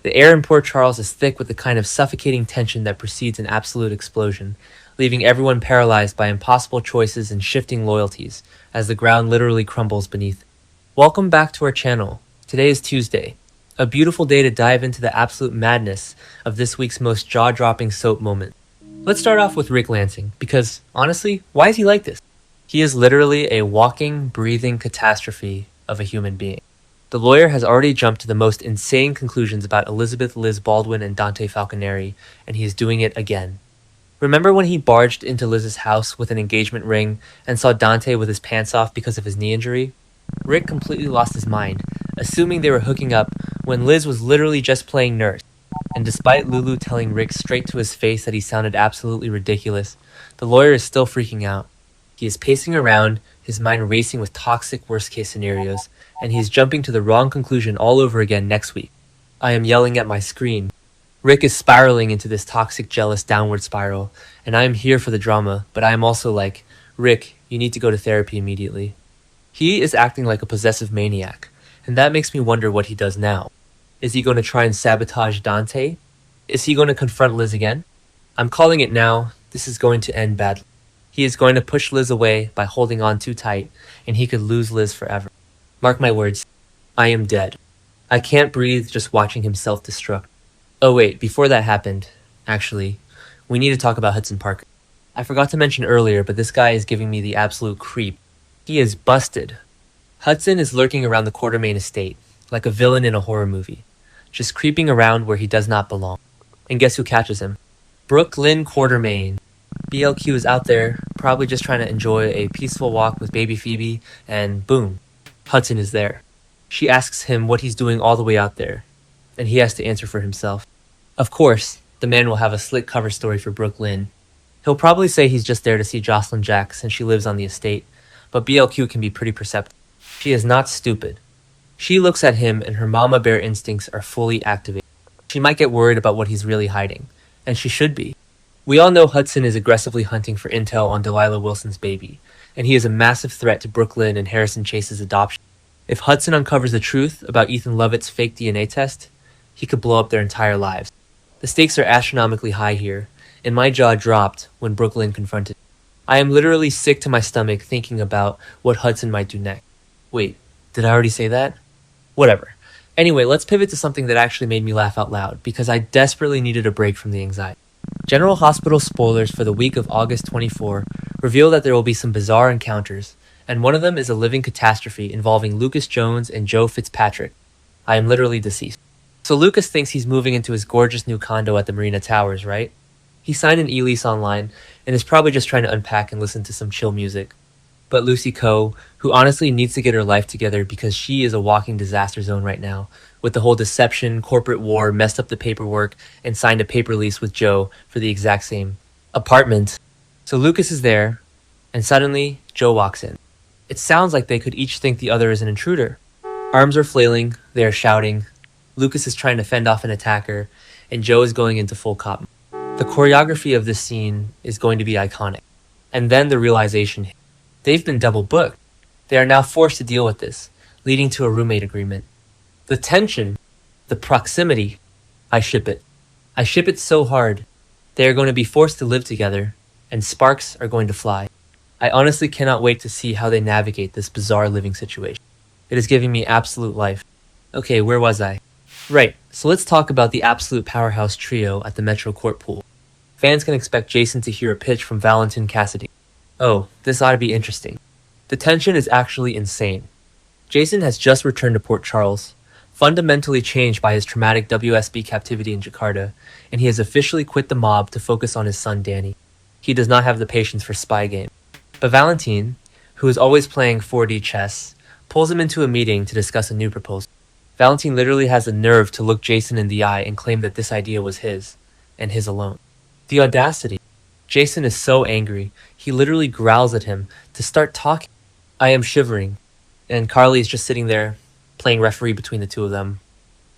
The air in Port Charles is thick with the kind of suffocating tension that precedes an absolute explosion, leaving everyone paralyzed by impossible choices and shifting loyalties, as the ground literally crumbles beneath. Welcome back to our channel. Today is Tuesday, a beautiful day to dive into the absolute madness of this week's most jaw-dropping soap moment. Let's start off with Rick Lansing, because, honestly, why is he like this? He is literally a walking, breathing catastrophe of a human being. The lawyer has already jumped to the most insane conclusions about Elizabeth Liz Baldwin and Dante Falconeri, and he is doing it again. Remember when he barged into Liz's house with an engagement ring and saw Dante with his pants off because of his knee injury? Rick completely lost his mind, assuming they were hooking up when Liz was literally just playing nurse. And despite Lulu telling Rick straight to his face that he sounded absolutely ridiculous, the lawyer is still freaking out. He is pacing around, his mind racing with toxic worst-case scenarios, and he is jumping to the wrong conclusion all over again next week. I am yelling at my screen. Rick is spiraling into this toxic, jealous downward spiral, and I am here for the drama, but I am also like, Rick, you need to go to therapy immediately. He is acting like a possessive maniac, and that makes me wonder what he does now. Is he going to try and sabotage Dante? Is he going to confront Liz again? I'm calling it now. This is going to end badly. He is going to push Liz away by holding on too tight, and he could lose Liz forever. Mark my words, I am dead. I can't breathe just watching him self-destruct. Oh wait, before that happened, actually, we need to talk about Hudson Parker. I forgot to mention earlier, but this guy is giving me the absolute creep. He is busted. Hudson is lurking around the Quartermaine estate, like a villain in a horror movie, just creeping around where he does not belong. And guess who catches him? Brooklyn Quartermaine. BLQ is out there, probably just trying to enjoy a peaceful walk with baby Phoebe, and boom, Hudson is there. She asks him what he's doing all the way out there, and he has to answer for himself. Of course, the man will have a slick cover story for Brooklyn. He'll probably say he's just there to see Jocelyn Jack since she lives on the estate, but BLQ can be pretty perceptive. She is not stupid. She looks at him and her mama bear instincts are fully activated. She might get worried about what he's really hiding, and she should be. We all know Hudson is aggressively hunting for intel on Delilah Wilson's baby, and he is a massive threat to Brooklyn and Harrison Chase's adoption. If Hudson uncovers the truth about Ethan Lovett's fake DNA test, he could blow up their entire lives. The stakes are astronomically high here, and my jaw dropped when Brooklyn confronted me. I am literally sick to my stomach thinking about what Hudson might do next. Wait, did I already say that? Whatever. Anyway, let's pivot to something that actually made me laugh out loud, because I desperately needed a break from the anxiety. General Hospital spoilers for the week of August 24 reveal that there will be some bizarre encounters, and one of them is a living catastrophe involving Lucas Jones and Joe Fitzpatrick. I am literally deceased. So Lucas thinks he's moving into his gorgeous new condo at the Marina Towers, right? He signed an e-lease online and is probably just trying to unpack and listen to some chill music. But Lucy Coe, who honestly needs to get her life together because she is a walking disaster zone right now, with the whole deception, corporate war, messed up the paperwork, and signed a paper lease with Joe for the exact same apartment. So Lucas is there, and suddenly, Joe walks in. It sounds like they could each think the other is an intruder. Arms are flailing, they are shouting, Lucas is trying to fend off an attacker, and Joe is going into full cop. The choreography of this scene is going to be iconic. And then the realization hits. They've been double booked. They are now forced to deal with this, leading to a roommate agreement. The tension, the proximity, I ship it. I ship it so hard. They are going to be forced to live together, and sparks are going to fly. I honestly cannot wait to see how they navigate this bizarre living situation. It is giving me absolute life. Okay, where was I? Right, so let's talk about the absolute powerhouse trio at the Metro Court Pool. Fans can expect Jason to hear a pitch from Valentin Cassidy. Oh, this ought to be interesting. The tension is actually insane. Jason has just returned to Port Charles, fundamentally changed by his traumatic WSB captivity in Jakarta, and he has officially quit the mob to focus on his son Danny. He does not have the patience for spy game. But Valentin, who is always playing 4D chess, pulls him into a meeting to discuss a new proposal. Valentin literally has the nerve to look Jason in the eye and claim that this idea was his, and his alone. The audacity. Jason is so angry, he literally growls at him to start talking. I am shivering, and Carly is just sitting there, playing referee between the two of them,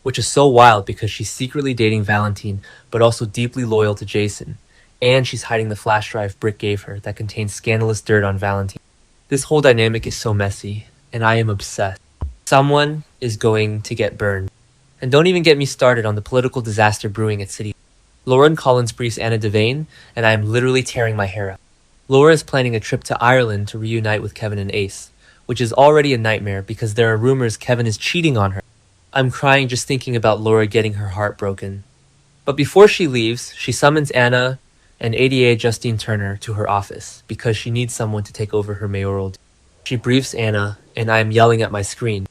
which is so wild because she's secretly dating Valentin, but also deeply loyal to Jason, and she's hiding the flash drive Brick gave her that contains scandalous dirt on Valentin. This whole dynamic is so messy, and I am obsessed. Someone is going to get burned. And don't even get me started on the political disaster brewing at City. Lauren Collins briefs Anna Devane, and I am literally tearing my hair out. Laura is planning a trip to Ireland to reunite with Kevin and Ace, which is already a nightmare because there are rumors Kevin is cheating on her. I'm crying just thinking about Laura getting her heart broken. But before she leaves, she summons Anna and ADA Justine Turner to her office because she needs someone to take over her mayoral duties. She briefs Anna, and I am yelling at my screen.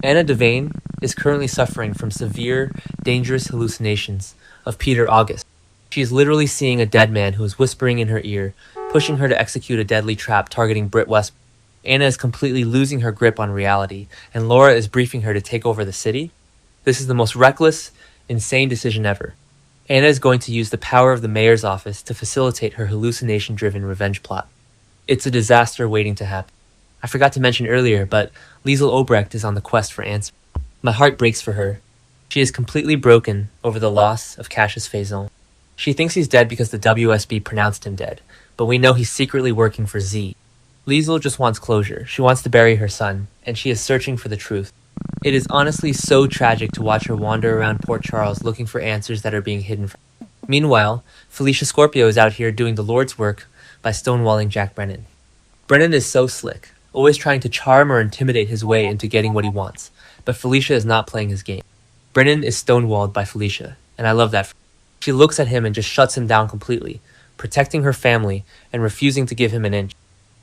Anna Devane is currently suffering from severe, dangerous hallucinations of Peter August. She is literally seeing a dead man who is whispering in her ear, pushing her to execute a deadly trap targeting Britt West. Anna is completely losing her grip on reality, and Laura is briefing her to take over the city. This is the most reckless, insane decision ever. Anna is going to use the power of the mayor's office to facilitate her hallucination-driven revenge plot. It's a disaster waiting to happen. I forgot to mention earlier, but Liesl Obrecht is on the quest for answers. My heart breaks for her. She is completely broken over the loss of Cassius Faison. She thinks he's dead because the WSB pronounced him dead, but we know he's secretly working for Z. Liesl just wants closure. She wants to bury her son, and she is searching for the truth. It is honestly so tragic to watch her wander around Port Charles looking for answers that are being hidden from her. Meanwhile, Felicia Scorpio is out here doing the Lord's work by stonewalling Jack Brennan. Brennan is so slick, always trying to charm or intimidate his way into getting what he wants, but Felicia is not playing his game. Brennan is stonewalled by Felicia, and I love that. She looks at him and just shuts him down completely, protecting her family and refusing to give him an inch.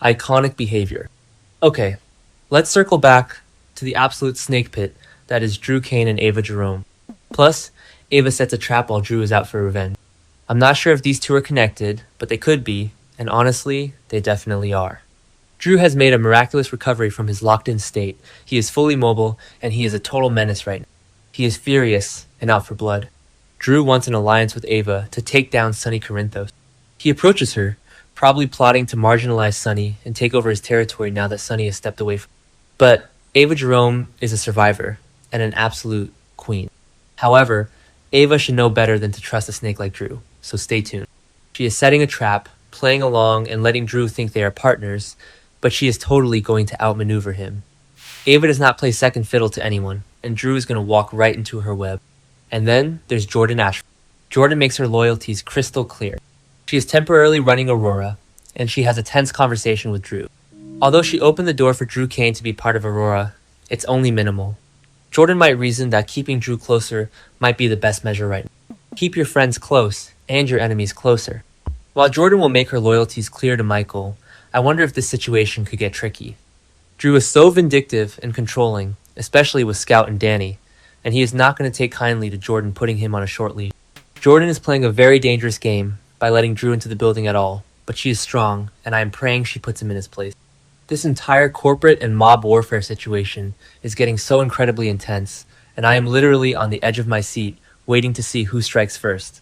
Iconic behavior. Okay, let's circle back to the absolute snake pit that is Drew Kane and Ava Jerome. Plus, Ava sets a trap while Drew is out for revenge. I'm not sure if these two are connected, but they could be, and honestly, they definitely are. Drew has made a miraculous recovery from his locked-in state. He is fully mobile, and he is a total menace right now. He is furious and out for blood. Drew wants an alliance with Ava to take down Sonny Corinthos. He approaches her, probably plotting to marginalize Sonny and take over his territory now that Sonny has stepped away from him. But Ava Jerome is a survivor and an absolute queen. However, Ava should know better than to trust a snake like Drew, so stay tuned. She is setting a trap, playing along and letting Drew think they are partners, but she is totally going to outmaneuver him. Ava does not play second fiddle to anyone, and Drew is going to walk right into her web. And then there's Jordan Ashford. Jordan makes her loyalties crystal clear. She is temporarily running Aurora, and she has a tense conversation with Drew. Although she opened the door for Drew Kane to be part of Aurora, it's only minimal. Jordan might reason that keeping Drew closer might be the best measure right now. Keep your friends close and your enemies closer. While Jordan will make her loyalties clear to Michael, I wonder if this situation could get tricky. Drew is so vindictive and controlling, especially with Scout and Danny, and he is not going to take kindly to Jordan putting him on a short leash. Jordan is playing a very dangerous game by letting Drew into the building at all, but she is strong, and I am praying she puts him in his place. This entire corporate and mob warfare situation is getting so incredibly intense, and I am literally on the edge of my seat, waiting to see who strikes first.